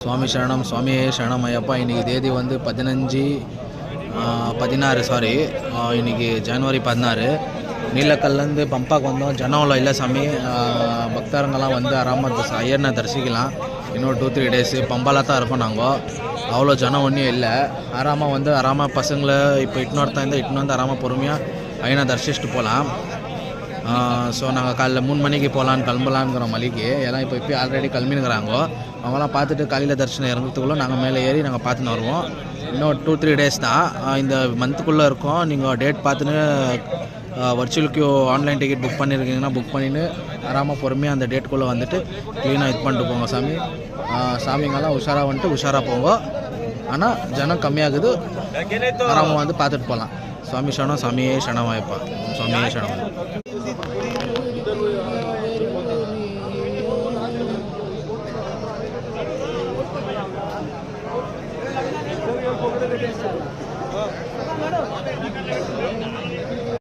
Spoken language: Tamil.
சுவாமி சரணம், சுவாமியே சரணம் ஐயப்பா. இன்றைக்கி தேதி வந்து 16 சாரி, இன்றைக்கி ஜனவரி 16. நீலக்கல்லேருந்து பம்பாக்கு வந்தோம். ஜனம்லாம் இல்லை சாமி. பக்தருங்கெல்லாம் வந்து ஆராம ஐயர்னை தரிசிக்கலாம். இன்னும் 2-3 டேஸு பம்பாவில் தான் இருக்கோம். நாங்கள் அவ்வளோ ஜனம் ஒன்றும் இல்லை. ஆராம பசங்களை இப்போ இட்டுன்னு வந்து ஆராம பொறுமையாக ஐயனை தரிசிச்சுட்டு போகலாம். ஸோ நாங்கள் காலைல 3 மணிக்கு போகலான்னு கிளம்பலான்ங்கிற மலைக்கு எல்லாம் இப்போ ஆல்ரெடி கிளம்பினுங்கிறாங்க. அவங்களாம் பார்த்துட்டு காலையில் தரிசனம் இறங்குறதுக்குள்ளே நாங்கள் மேலே ஏறி நாங்கள் பார்த்துன்னு வருவோம். இன்னும் 2-3 டேஸ் தான் இந்த மந்த்துக்குள்ளே இருக்கோம். நீங்கள் டேட் பார்த்துன்னு virtual queue online ticket book பண்ணியிருக்கீங்கன்னா புக் பண்ணிவிட்டு ஆராமல் பொறுமையாக அந்த டேட்டுக்குள்ளே வந்துட்டு க்ளீனாக இது பண்ணிட்டு போங்க சாமி. சாமிங்கெல்லாம் உஷாராக வந்துட்டு உஷாராக போங்க. ஆனால் ஜனம் கம்மியாகுது. ஆராமல் வந்து பார்த்துட்டு போகலாம். சுவாமி சரணம், சாமியே சரணம் ஐயப்பா. சுவாமியே சரணம்.